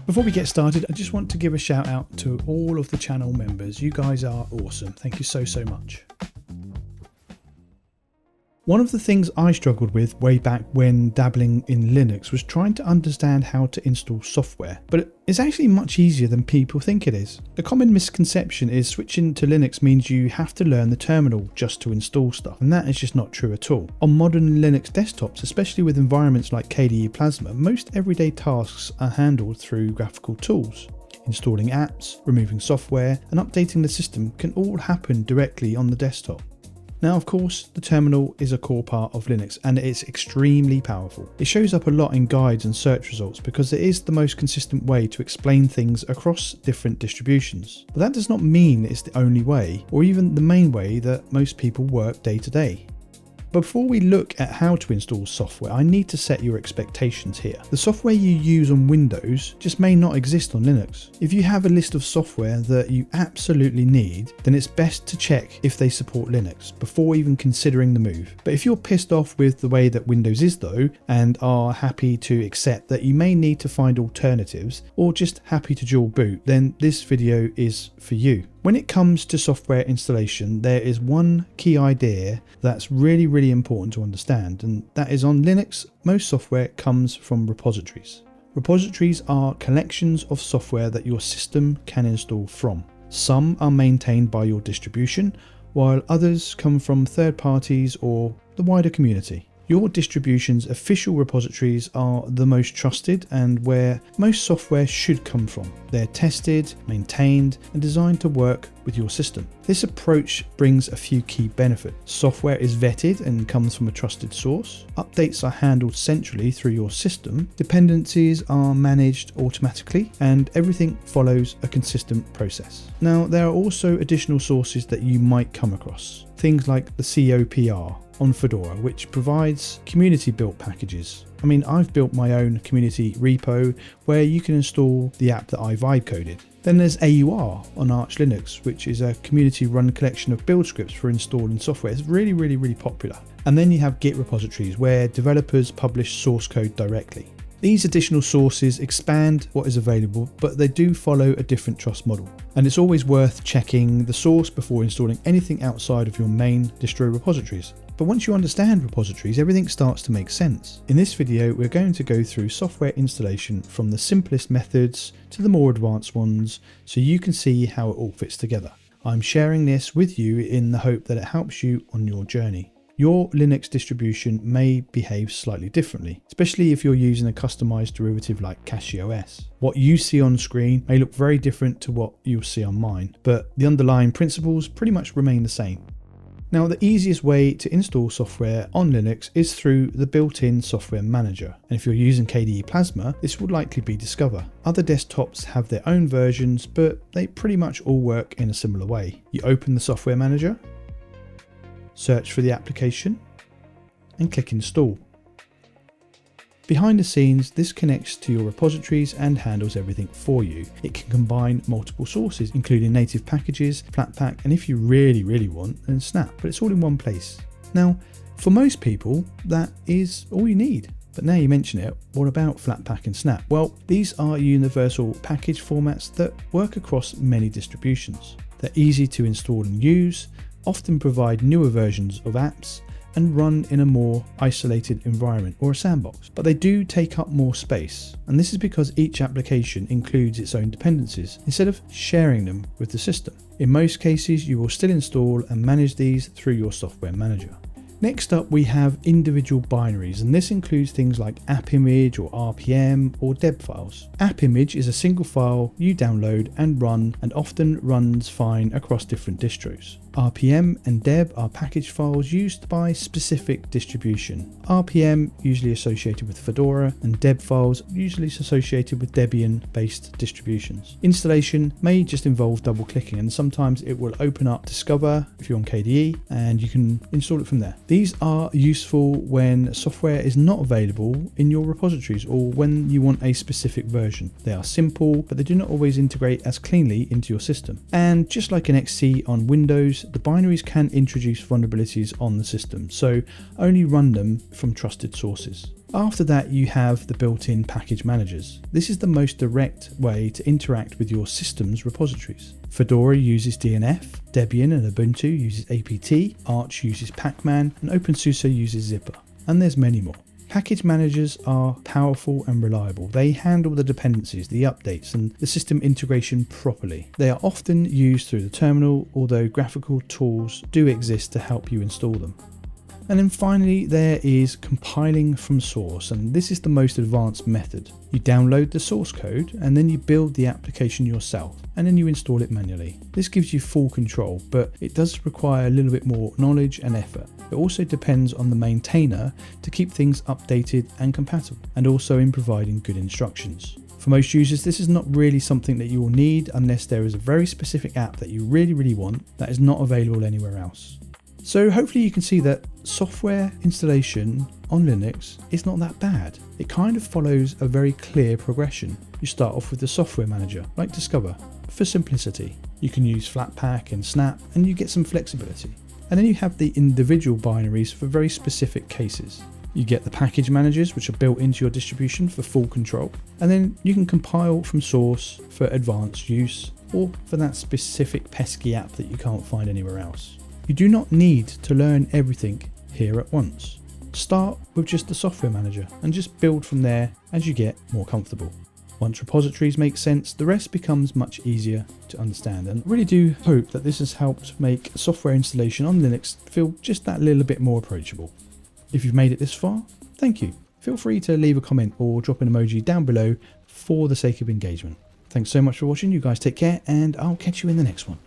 Before we get started, I just want to give a shout out to all of the channel members. You guys are awesome. Thank you so much. One of the things I struggled with way back when dabbling in Linux was trying to understand how to install software, but it's actually much easier than people think it is. The common misconception is switching to Linux means you have to learn the terminal just to install stuff, and that is just not true at all. On modern Linux desktops, especially with environments like KDE Plasma, most everyday tasks are handled through graphical tools. Installing apps, removing software, and updating the system can all happen directly on the desktop. Now, of course, the terminal is a core part of Linux and it's extremely powerful. It shows up a lot in guides and search results because it is the most consistent way to explain things across different distributions. But that does not mean it's the only way, or even the main way that most people work day to day. But before we look at how to install software, I need to set your expectations here. The software you use on Windows just may not exist on Linux. If you have a list of software that you absolutely need, then it's best to check if they support Linux before even considering the move. But if you're pissed off with the way that Windows is though, and are happy to accept that you may need to find alternatives, or just happy to dual boot, then this video is for you. When it comes to software installation, there is one key idea that's really important to understand, and that is on Linux, most software comes from repositories. Repositories are collections of software that your system can install from. Some are maintained by your distribution, while others come from third parties or the wider community. Your distribution's official repositories are the most trusted and where most software should come from. They're tested, maintained, and designed to work with your system. This approach brings a few key benefits. Software is vetted and comes from a trusted source. Updates are handled centrally through your system. Dependencies are managed automatically, and everything follows a consistent process. Now, there are also additional sources that you might come across. Things like the COPR on Fedora, which provides community-built packages. I mean, I've built my own community repo where you can install the app that I vibe coded. Then there's AUR on Arch Linux, which is a community-run collection of build scripts for installing software. It's really popular. And then you have Git repositories where developers publish source code directly. These additional sources expand what is available, but they do follow a different trust model. And it's always worth checking the source before installing anything outside of your main distro repositories. But once you understand repositories, everything starts to make sense. In this video, we're going to go through software installation from the simplest methods to the more advanced ones, so you can see how it all fits together. I'm sharing this with you in the hope that it helps you on your journey. Your Linux distribution may behave slightly differently, especially if you're using a customized derivative like CachyOS. What you see on screen may look very different to what you'll see on mine, but the underlying principles pretty much remain the same. Now, the easiest way to install software on Linux is through the built-in software manager. And if you're using KDE Plasma, this would likely be Discover. Other desktops have their own versions, but they pretty much all work in a similar way. You open the software manager, search for the application, and click Install. Behind the scenes, this connects to your repositories and handles everything for you. It can combine multiple sources, including native packages, Flatpak, and if you really want, then Snap, but it's all in one place. Now, for most people, that is all you need. But now you mention it, what about Flatpak and Snap? Well, these are universal package formats that work across many distributions. They're easy to install and use, often provide newer versions of apps, and run in a more isolated environment or a sandbox. But they do take up more space, and this is because each application includes its own dependencies instead of sharing them with the system. In most cases, you will still install and manage these through your software manager. Next up, we have individual binaries, and this includes things like AppImage or RPM or deb files. AppImage is a single file you download and run, and often runs fine across different distros. RPM and deb are package files used by specific distribution. RPM usually associated with Fedora, and deb files usually associated with Debian-based distributions. Installation may just involve double-clicking, and sometimes it will open up Discover if you're on KDE, and you can install it from there. These are useful when software is not available in your repositories or when you want a specific version. They are simple, but they do not always integrate as cleanly into your system. And just like an XC on Windows, the binaries can introduce vulnerabilities on the system, so only run them from trusted sources. After that, you have the built-in package managers. This is the most direct way to interact with your system's repositories. Fedora uses DNF, Debian and Ubuntu uses APT, Arch uses Pacman, and OpenSUSE uses Zipper. And there's many more. Package managers are powerful and reliable. They handle the dependencies, the updates, and the system integration properly. They are often used through the terminal, although graphical tools do exist to help you install them. And then finally, there is compiling from source, and this is the most advanced method. You download the source code and then you build the application yourself, and then you install it manually. This gives you full control, but it does require a little bit more knowledge and effort. It also depends on the maintainer to keep things updated and compatible, and also in providing good instructions. For most users, this is not really something that you will need unless there is a very specific app that you really want that is not available anywhere else. So hopefully you can see that software installation on Linux is not that bad. It kind of follows a very clear progression. You start off with the software manager, like Discover, for simplicity. You can use Flatpak and Snap and you get some flexibility. And then you have the individual binaries for very specific cases. You get the package managers, which are built into your distribution for full control. And then you can compile from source for advanced use, or for that specific pesky app that you can't find anywhere else. You do not need to learn everything here at once. Start with just the software manager and just build from there as you get more comfortable. Once repositories make sense, the rest becomes much easier to understand, and I really do hope that this has helped make software installation on Linux feel just that little bit more approachable. If you've made it this far, thank you. Feel free to leave a comment or drop an emoji down below for the sake of engagement. Thanks so much for watching. You guys take care, and I'll catch you in the next one.